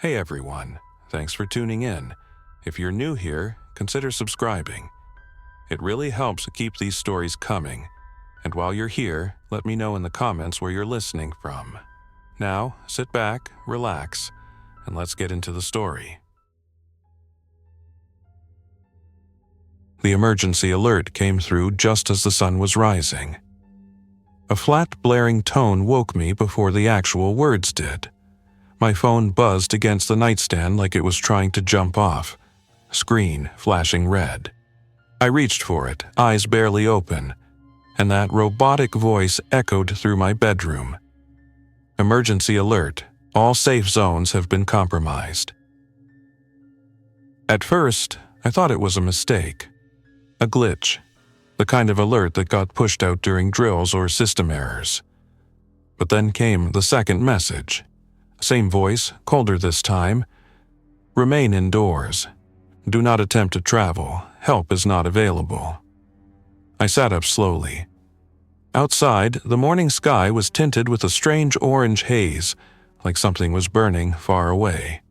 Hey everyone, thanks for tuning in. If you're new here, consider subscribing. It really helps keep these stories coming. And while you're here, let me know in the comments where you're listening from. Now, sit back, relax, and let's get into the story. The emergency alert came through just as the sun was rising. A flat, blaring tone woke me before the actual words did. My phone buzzed against the nightstand like it was trying to jump off, screen flashing red. I reached for it, eyes barely open, and that robotic voice echoed through my bedroom. Emergency alert. All safe zones have been compromised. At first, I thought it was a mistake. A glitch. The kind of alert that got pushed out during drills or system errors. But then came the second message. Same voice, colder this time. Remain indoors. Do not attempt to travel. Help is not available. I sat up slowly. Outside, the morning sky was tinted with a strange orange haze, like something was burning far away.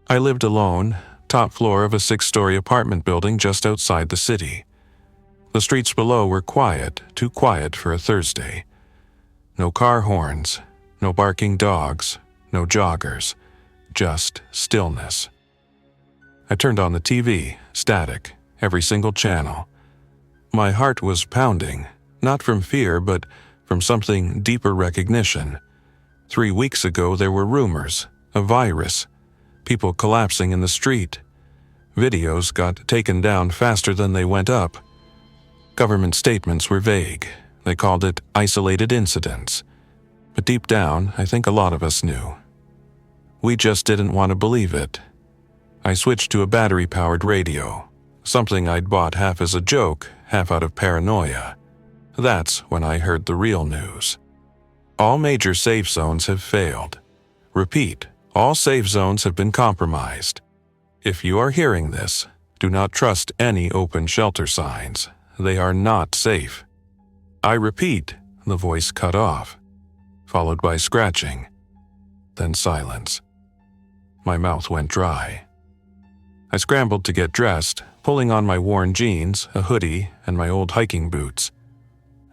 I lived alone, top floor of a 6-story apartment building just outside the city. The streets below were quiet, too quiet for a Thursday. No car horns, no barking dogs, no joggers, just stillness. I turned on the TV, static, every single channel. My heart was pounding, not from fear, but from something deeper recognition. 3 weeks ago there were rumors, a virus, people collapsing in the street. Videos got taken down faster than they went up. Government statements were vague. They called it isolated incidents. But deep down, I think a lot of us knew. We just didn't want to believe it. I switched to a battery-powered radio, something I'd bought half as a joke, half out of paranoia. That's when I heard the real news. All major safe zones have failed. Repeat, all safe zones have been compromised. If you are hearing this, do not trust any open shelter signs. They are not safe. I repeat, the voice cut off, followed by scratching, then silence. My mouth went dry. I scrambled to get dressed, pulling on my worn jeans, a hoodie, and my old hiking boots.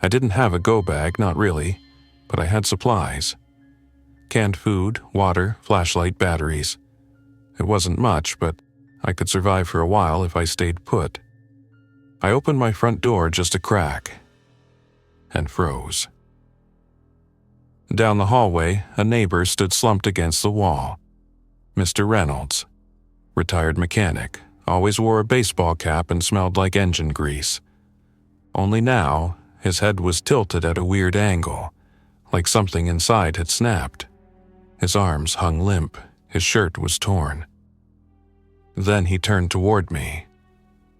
I didn't have a go bag, not really, but I had supplies. Canned food, water, flashlight, batteries. It wasn't much, but I could survive for a while if I stayed put. I opened my front door just a crack and froze. Down the hallway, a neighbor stood slumped against the wall. Mr. Reynolds, retired mechanic, always wore a baseball cap and smelled like engine grease. Only now, his head was tilted at a weird angle, like something inside had snapped. His arms hung limp, his shirt was torn. Then he turned toward me.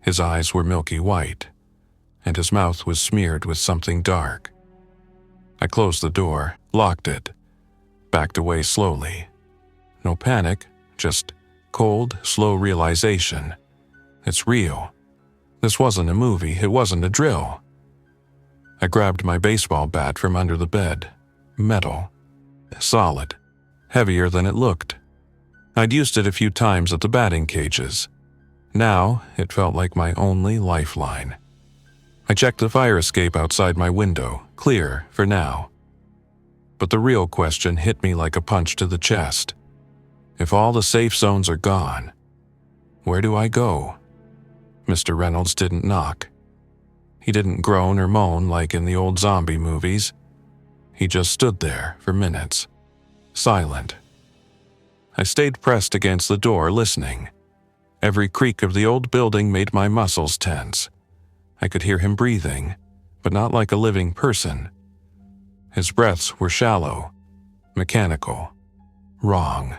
His eyes were milky white, and his mouth was smeared with something dark. I closed the door, locked it, backed away slowly. No panic, just cold, slow realization. It's real. This wasn't a movie, it wasn't a drill. I grabbed my baseball bat from under the bed. Metal. Solid. Heavier than it looked. I'd used it a few times at the batting cages. Now, it felt like my only lifeline. I checked the fire escape outside my window, clear for now. But the real question hit me like a punch to the chest. If all the safe zones are gone, where do I go? Mr. Reynolds didn't knock. He didn't groan or moan like in the old zombie movies. He just stood there for minutes, silent. I stayed pressed against the door, listening. Every creak of the old building made my muscles tense. I could hear him breathing, but not like a living person. His breaths were shallow, mechanical, wrong.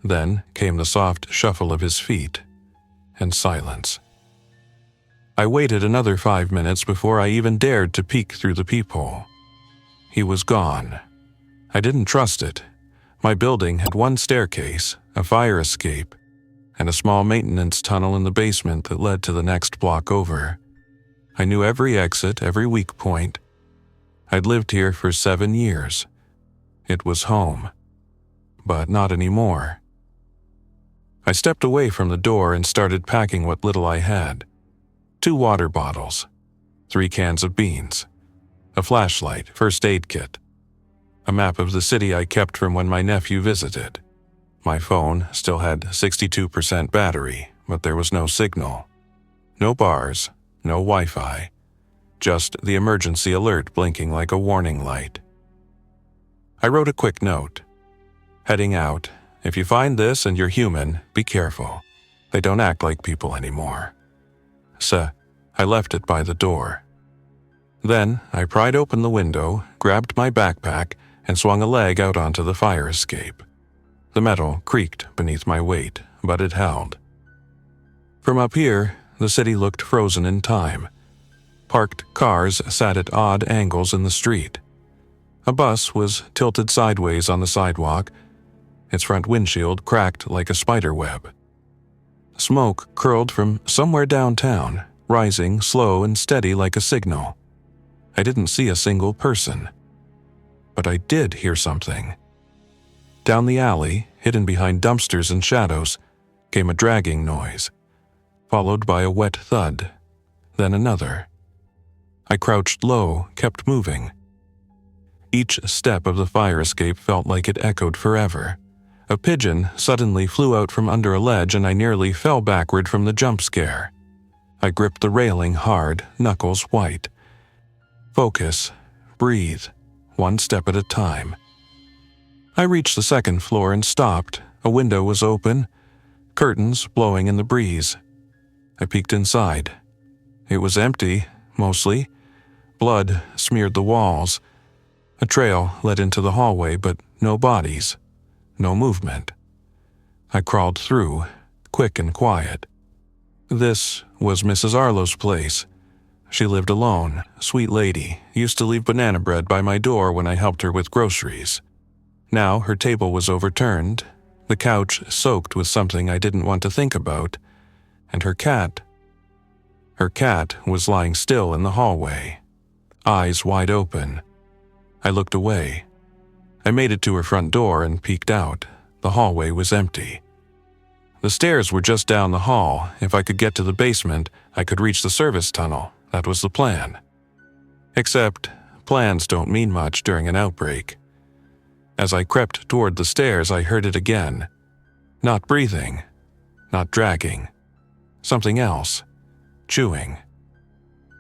Then came the soft shuffle of his feet, and silence. I waited another 5 minutes before I even dared to peek through the peephole. He was gone. I didn't trust it. My building had one staircase, a fire escape, and a small maintenance tunnel in the basement that led to the next block over. I knew every exit, every weak point. I'd lived here for 7 years. It was home. but not anymore. I stepped away from the door and started packing what little I had. 2 water bottles, 3 cans of beans, a flashlight, first aid kit, a map of the city I kept from when my nephew visited. My phone still had 62% battery, but there was no signal. No bars, no Wi-Fi, just the emergency alert blinking like a warning light. I wrote a quick note. Heading out, if you find this and you're human, be careful. They don't act like people anymore. So, I left it by the door. Then, I pried open the window, grabbed my backpack, and swung a leg out onto the fire escape. The metal creaked beneath my weight, but it held. From up here, the city looked frozen in time. Parked cars sat at odd angles in the street. A bus was tilted sideways on the sidewalk, its front windshield cracked like a spider web. Smoke curled from somewhere downtown, rising slow and steady like a signal. I didn't see a single person. But I did hear something. Down the alley, hidden behind dumpsters and shadows, came a dragging noise, followed by a wet thud, then another. I crouched low, kept moving. Each step of the fire escape felt like it echoed forever. A pigeon suddenly flew out from under a ledge and I nearly fell backward from the jump scare. I gripped the railing hard, knuckles white. Focus, breathe, one step at a time. I reached the second floor and stopped. A window was open, curtains blowing in the breeze. I peeked inside. It was empty, mostly. Blood smeared the walls. A trail led into the hallway, but no bodies, no movement. I crawled through, quick and quiet. This was Mrs. Arlo's place. She lived alone, sweet lady, used to leave banana bread by my door when I helped her with groceries. Now her table was overturned, the couch soaked with something I didn't want to think about, and her cat was lying still in the hallway, eyes wide open. I looked away. I made it to her front door and peeked out. The hallway was empty. The stairs were just down the hall. If I could get to the basement, I could reach the service tunnel. That was the plan. Except, plans don't mean much during an outbreak. As I crept toward the stairs, I heard it again. Not breathing, not dragging. Something else. Chewing.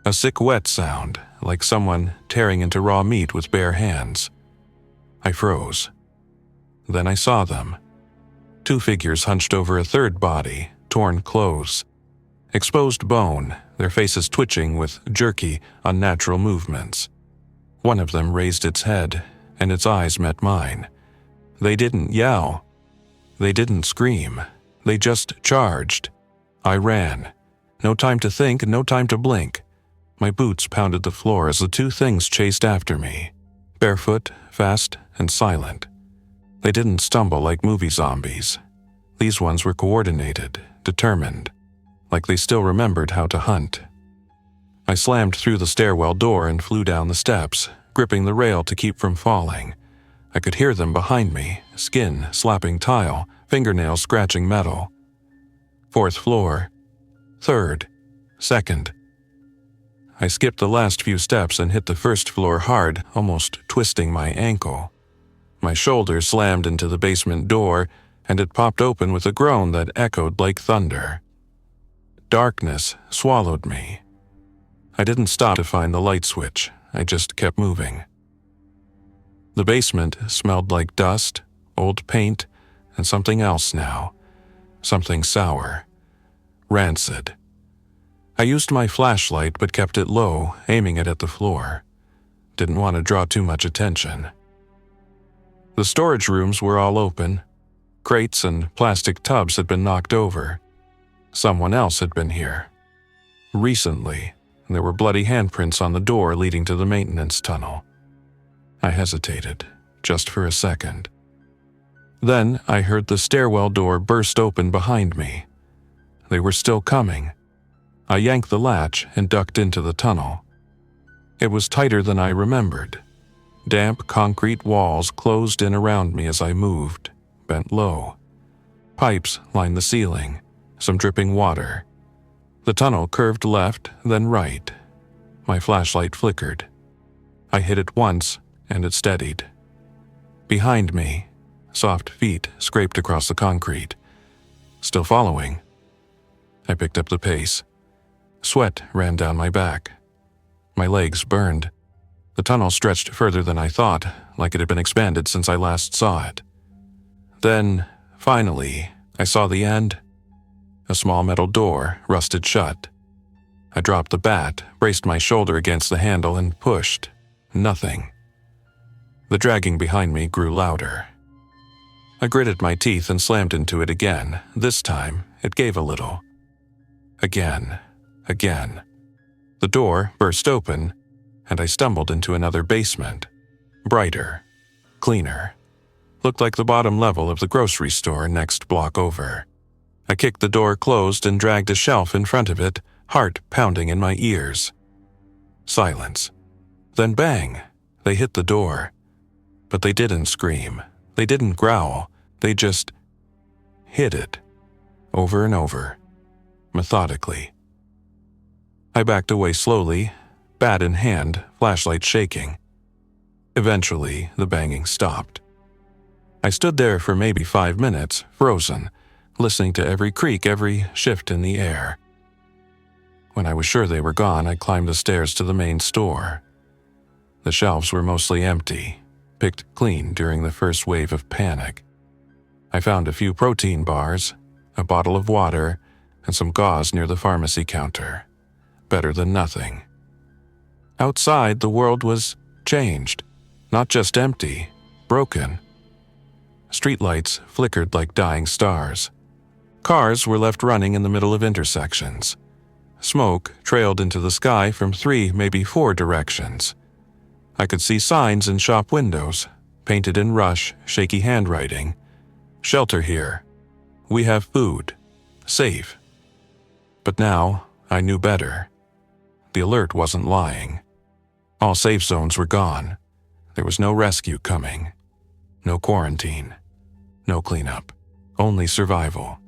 A sick wet sound, like someone tearing into raw meat with bare hands. I froze. Then I saw them. 2 figures hunched over a third body, torn clothes. Exposed bone, their faces twitching with jerky, unnatural movements. One of them raised its head, and its eyes met mine. They didn't yell. They didn't scream. They just charged. I ran. No time to think, no time to blink. My boots pounded the floor as the 2 things chased after me. Barefoot, fast, and silent. They didn't stumble like movie zombies. These ones were coordinated, determined, like they still remembered how to hunt. I slammed through the stairwell door and flew down the steps, gripping the rail to keep from falling. I could hear them behind me, skin slapping tile, fingernails scratching metal. 4th floor. 3rd. 2nd. I skipped the last few steps and hit the 1st floor hard, almost twisting my ankle. My shoulder slammed into the basement door, and it popped open with a groan that echoed like thunder. Darkness swallowed me. I didn't stop to find the light switch. I just kept moving. The basement smelled like dust, old paint, and something else now. Something sour. Rancid. I used my flashlight but kept it low, aiming it at the floor. Didn't want to draw too much attention. The storage rooms were all open. Crates and plastic tubs had been knocked over. Someone else had been here. Recently, there were bloody handprints on the door leading to the maintenance tunnel. I hesitated, just for a second. Then I heard the stairwell door burst open behind me. They were still coming. I yanked the latch and ducked into the tunnel. It was tighter than I remembered. Damp concrete walls closed in around me as I moved, bent low. Pipes lined the ceiling, some dripping water. The tunnel curved left, then right. My flashlight flickered. I hit it once, and it steadied. Behind me, soft feet scraped across the concrete. Still following. I picked up the pace. Sweat ran down my back. My legs burned. The tunnel stretched further than I thought, like it had been expanded since I last saw it. Then, finally, I saw the end. A small metal door rusted shut. I dropped the bat, braced my shoulder against the handle, and pushed. Nothing. The dragging behind me grew louder. I gritted my teeth and slammed into it again. This time, it gave a little. Again. The door burst open, and I stumbled into another basement. Brighter. Cleaner. Looked like the bottom level of the grocery store next block over. I kicked the door closed and dragged a shelf in front of it, heart pounding in my ears. Silence. Then bang! They hit the door. But they didn't scream. They didn't growl. They just hit it. Over and over. Methodically. I backed away slowly, bat in hand, flashlight shaking. Eventually, the banging stopped. I stood there for maybe 5 minutes, frozen, listening to every creak, every shift in the air. When I was sure they were gone, I climbed the stairs to the main store. The shelves were mostly empty, picked clean during the first wave of panic. I found a few protein bars, a bottle of water, and some gauze near the pharmacy counter. Better than nothing. Outside, the world was changed. Not just empty, broken. Streetlights flickered like dying stars. Cars were left running in the middle of intersections. Smoke trailed into the sky from 3, maybe 4 directions. I could see signs in shop windows, painted in rush, shaky handwriting. Shelter here. We have food. Safe. But now, I knew better. The alert wasn't lying. All safe zones were gone. There was no rescue coming. No quarantine. No cleanup. Only survival.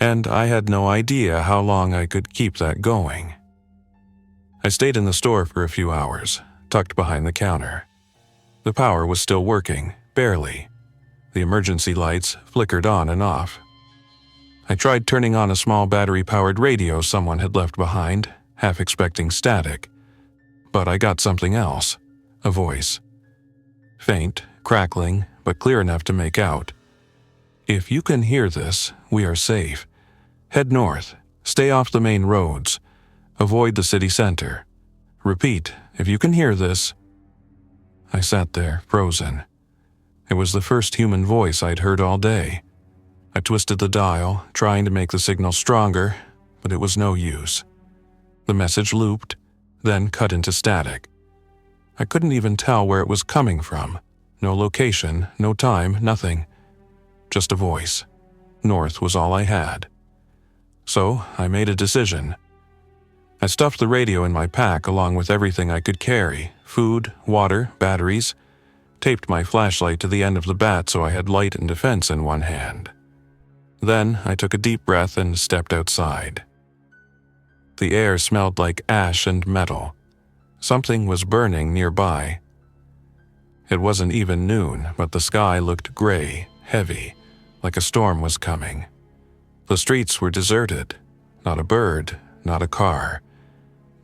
And I had no idea how long I could keep that going. I stayed in the store for a few hours, tucked behind the counter. The power was still working, barely. The emergency lights flickered on and off. I tried turning on a small battery-powered radio someone had left behind, half expecting static. But I got something else, a voice. Faint, crackling, but clear enough to make out. If you can hear this, we are safe. Head north, stay off the main roads, avoid the city center. Repeat, if you can hear this. I sat there, frozen. It was the first human voice I'd heard all day. I twisted the dial, trying to make the signal stronger, but it was no use. The message looped, then cut into static. I couldn't even tell where it was coming from. No location, no time, nothing. Just a voice. North was all I had. So I made a decision. I stuffed the radio in my pack along with everything I could carry, food, water, batteries, taped my flashlight to the end of the bat so I had light and defense in one hand. Then I took a deep breath and stepped outside. The air smelled like ash and metal. Something was burning nearby. It wasn't even noon, but the sky looked gray, heavy, like a storm was coming. The streets were deserted. Not a bird, not a car.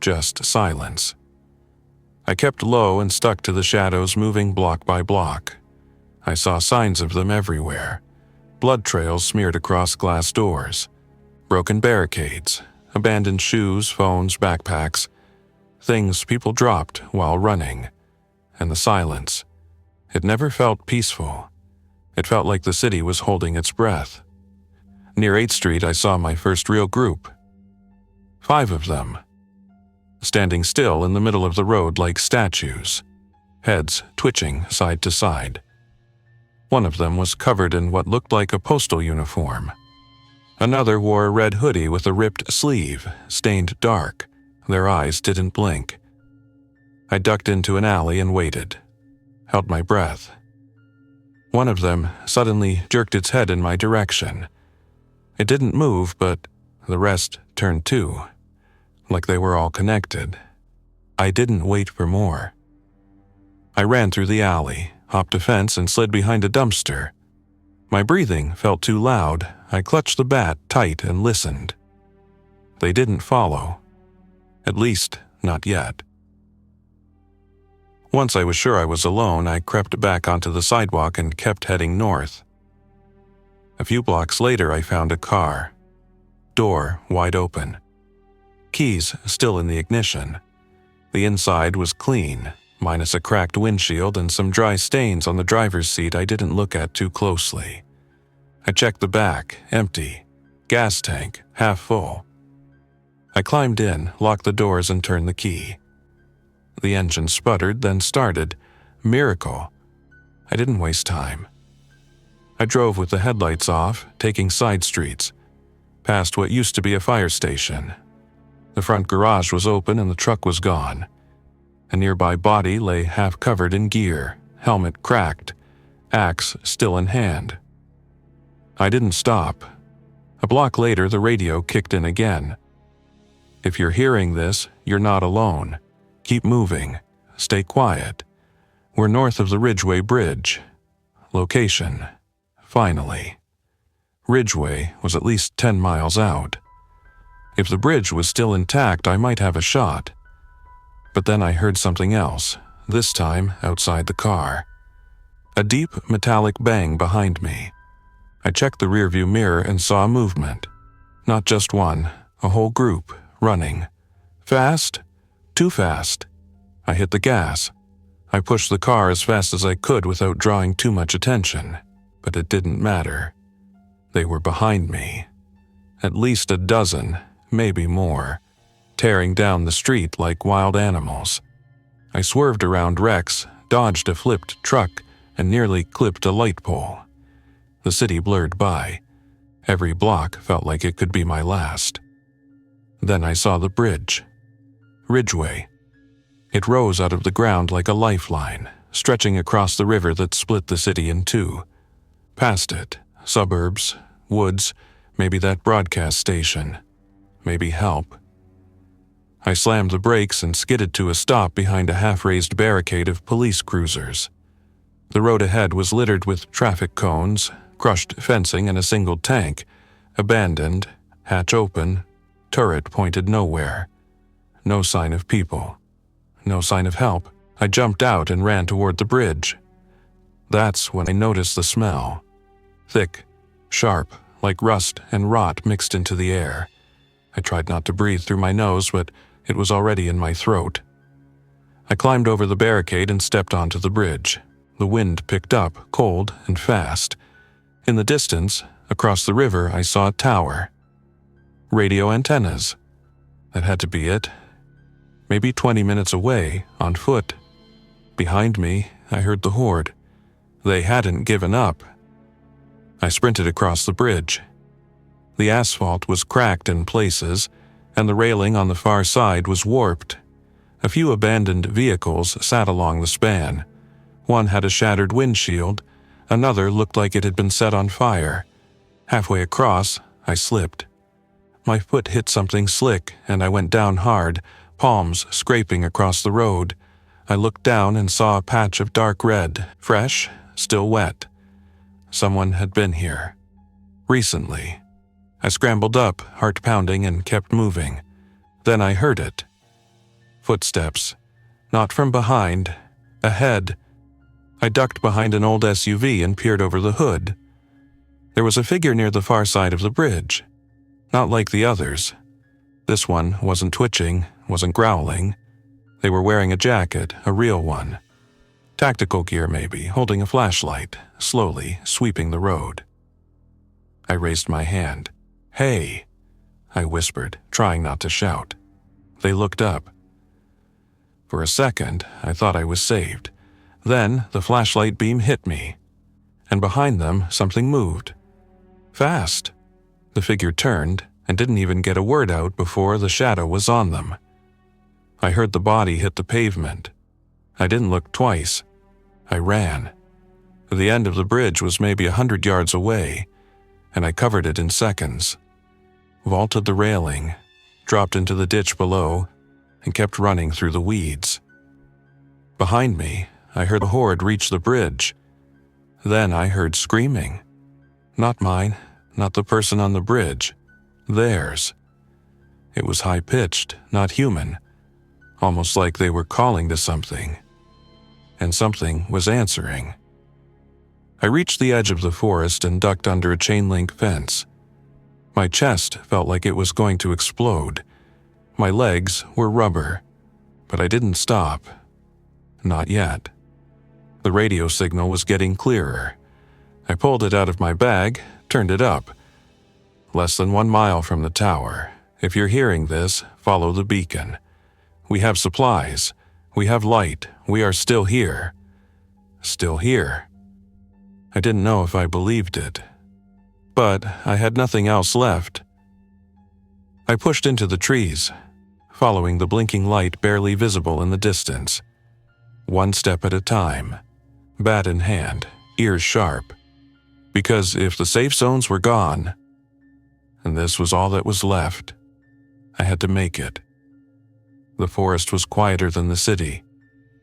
Just silence. I kept low and stuck to the shadows, moving block by block. I saw signs of them everywhere. Blood trails smeared across glass doors. Broken barricades. Abandoned shoes, phones, backpacks. Things people dropped while running. And the silence. It never felt peaceful. It felt like the city was holding its breath. Near 8th Street, I saw my first real group. 5 of them. Standing still in the middle of the road like statues. Heads twitching side to side. One of them was covered in what looked like a postal uniform. Another wore a red hoodie with a ripped sleeve, stained dark. Their eyes didn't blink. I ducked into an alley and waited. Held my breath. One of them suddenly jerked its head in my direction. It didn't move, but the rest turned too, like they were all connected. I didn't wait for more. I ran through the alley, hopped a fence, and slid behind a dumpster. My breathing felt too loud. I clutched the bat tight and listened. They didn't follow. At least, not yet. Once I was sure I was alone, I crept back onto the sidewalk and kept heading north. A few blocks later, I found a car. Door wide open. Keys still in the ignition. The inside was clean, minus a cracked windshield and some dry stains on the driver's seat I didn't look at too closely. I checked the back, empty. Gas tank, half full. I climbed in, locked the doors, and turned the key. The engine sputtered, then started. Miracle. I didn't waste time. I drove with the headlights off, taking side streets, past what used to be a fire station. The front garage was open and the truck was gone. A nearby body lay half covered in gear, helmet cracked, axe still in hand. I didn't stop. A block later, the radio kicked in again. If you're hearing this, you're not alone. Keep moving. Stay quiet. We're north of the Ridgeway Bridge. Location. Finally. Ridgeway was at least 10 miles out. If the bridge was still intact, I might have a shot. But then I heard something else, this time outside the car. A deep metallic bang behind me. I checked the rearview mirror and saw a movement. Not just one, a whole group, running. Fast? Too fast. I hit the gas. I pushed the car as fast as I could without drawing too much attention, but it didn't matter. They were behind me. At least a dozen, maybe more, tearing down the street like wild animals. I swerved around wrecks, dodged a flipped truck, and nearly clipped a light pole. The city blurred by. Every block felt like it could be my last. Then I saw the bridge. Ridgeway. It rose out of the ground like a lifeline, stretching across the river that split the city in two. Past it, suburbs, woods, maybe that broadcast station. Maybe help. I slammed the brakes and skidded to a stop behind a half-raised barricade of police cruisers. The road ahead was littered with traffic cones, crushed fencing, and a single tank, abandoned, hatch open, turret pointed nowhere. No sign of people. No sign of help. I jumped out and ran toward the bridge. That's when I noticed the smell. Thick, sharp, like rust and rot mixed into the air. I tried not to breathe through my nose, but it was already in my throat. I climbed over the barricade and stepped onto the bridge. The wind picked up, cold and fast. In the distance, across the river, I saw a tower. Radio antennas. That had to be it. Maybe 20 minutes away, on foot. Behind me, I heard the horde. They hadn't given up. I sprinted across the bridge. The asphalt was cracked in places, and the railing on the far side was warped. A few abandoned vehicles sat along the span. One had a shattered windshield. Another looked like it had been set on fire. Halfway across, I slipped. My foot hit something slick, and I went down hard, palms scraping across the road. I looked down and saw a patch of dark red, fresh, still wet. Someone had been here. Recently. I scrambled up, heart pounding, and kept moving. Then I heard it. Footsteps. Not from behind. Ahead. I ducked behind an old SUV and peered over the hood. There was a figure near the far side of the bridge. Not like the others. This one wasn't twitching, wasn't growling. They were wearing a jacket, a real one. Tactical gear maybe, holding a flashlight, slowly sweeping the road. I raised my hand. "Hey," I whispered, trying not to shout. They looked up. For a second, I thought I was saved. Then the flashlight beam hit me, and behind them something moved. Fast. The figure turned and didn't even get a word out before the shadow was on them. I heard the body hit the pavement. I didn't look twice. I ran. The end of the bridge was maybe 100 yards away, and I covered it in seconds. Vaulted the railing, dropped into the ditch below, and kept running through the weeds. Behind me, I heard the horde reach the bridge. Then I heard screaming. Not mine, not the person on the bridge. Theirs. It was high-pitched, not human, almost like they were calling to something. And something was answering. I reached the edge of the forest and ducked under a chain-link fence. My chest felt like it was going to explode. My legs were rubber, but I didn't stop. Not yet. The radio signal was getting clearer. I pulled it out of my bag, turned it up. Less than 1 mile from the tower. If you're hearing this, follow the beacon. We have supplies. We have light. We are still here. Still here. I didn't know if I believed it. But I had nothing else left. I pushed into the trees, following the blinking light barely visible in the distance. 1 step at a time, bat in hand, ears sharp. Because if the safe zones were gone, and this was all that was left, I had to make it. The forest was quieter than the city,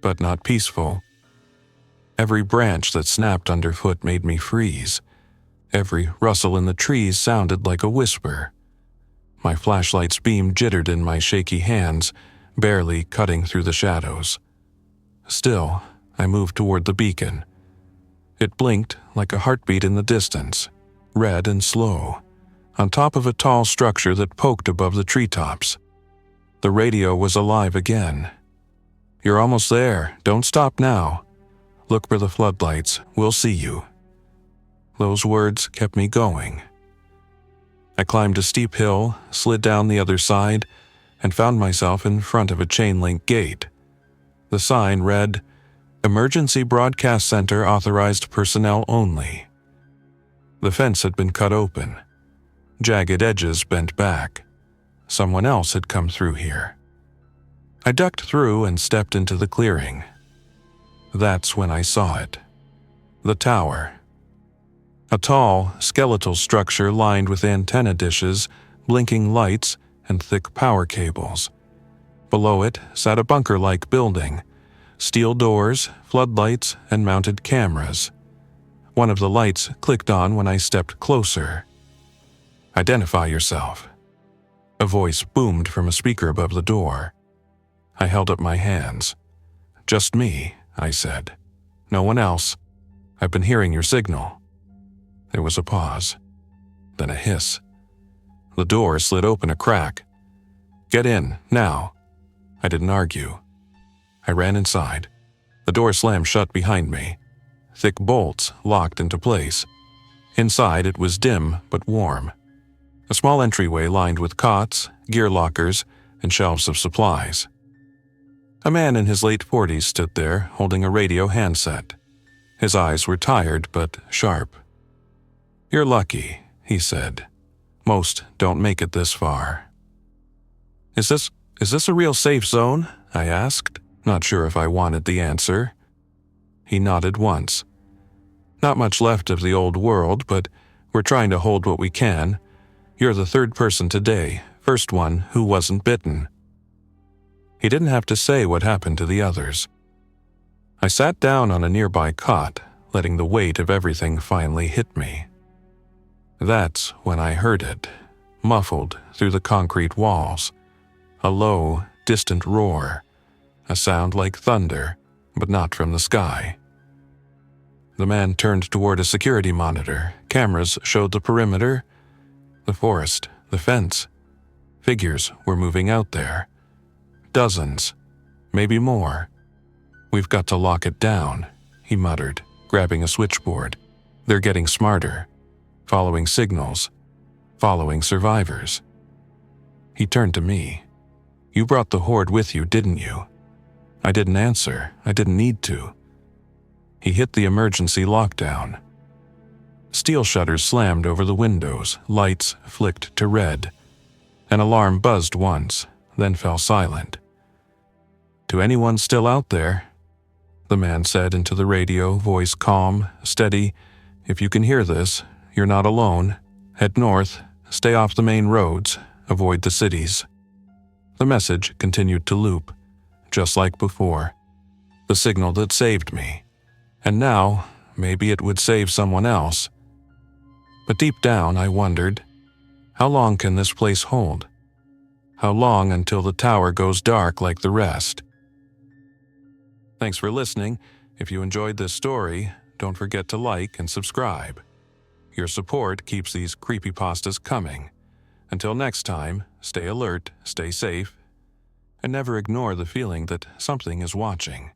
but not peaceful. Every branch that snapped underfoot made me freeze. Every rustle in the trees sounded like a whisper. My flashlight's beam jittered in my shaky hands, barely cutting through the shadows. Still, I moved toward the beacon. It blinked like a heartbeat in the distance, red and slow, on top of a tall structure that poked above the treetops. The radio was alive again. "You're almost there. Don't stop now. Look for the floodlights. We'll see you." Those words kept me going. I climbed a steep hill, slid down the other side, and found myself in front of a chain-link gate. The sign read, "Emergency Broadcast Center authorized personnel only." The fence had been cut open. Jagged edges bent back. Someone else had come through here. I ducked through and stepped into the clearing. That's when I saw it. The tower. A tall, skeletal structure lined with antenna dishes, blinking lights, and thick power cables. Below it sat a bunker-like building, steel doors, floodlights, and mounted cameras. One of the lights clicked on when I stepped closer. "Identify yourself." A voice boomed from a speaker above the door. I held up my hands. "Just me," I said. "No one else. I've been hearing your signal." There was a pause, then a hiss. The door slid open a crack. "Get in, now." I didn't argue. I ran inside. The door slammed shut behind me. Thick bolts locked into place. Inside it was dim but warm. A small entryway lined with cots, gear lockers, and shelves of supplies. A man in his late 40s stood there, holding a radio handset. His eyes were tired but sharp. "You're lucky," he said. "Most don't make it this far." Is this a real safe zone?" I asked, not sure if I wanted the answer. He nodded once. "Not much left of the old world, but we're trying to hold what we can. You're the 3rd person today, first one who wasn't bitten." He didn't have to say what happened to the others. I sat down on a nearby cot, letting the weight of everything finally hit me. That's when I heard it, muffled through the concrete walls. A low, distant roar, a sound like thunder, but not from the sky. The man turned toward a security monitor. Cameras showed the perimeter, the forest, the fence. Figures were moving out there. Dozens, maybe more. "We've got to lock it down," he muttered, grabbing a switchboard. "They're getting smarter, following signals, following survivors." He turned to me. "You brought the horde with you, didn't you?" I didn't answer. I didn't need to. He hit the emergency lockdown. Steel shutters slammed over the windows, lights flicked to red. An alarm buzzed once, then fell silent. To anyone still out there, the man said into the radio, voice calm, steady. "If you can hear this, you're not alone. Head north, stay off the main roads, avoid the cities." The message continued to loop, just like before. The signal that saved me. And now, maybe it would save someone else. But deep down, I wondered, how long can this place hold? How long until the tower goes dark like the rest? Thanks for listening. If you enjoyed this story, don't forget to like and subscribe. Your support keeps these creepypastas coming. Until next time, stay alert, stay safe, and never ignore the feeling that something is watching.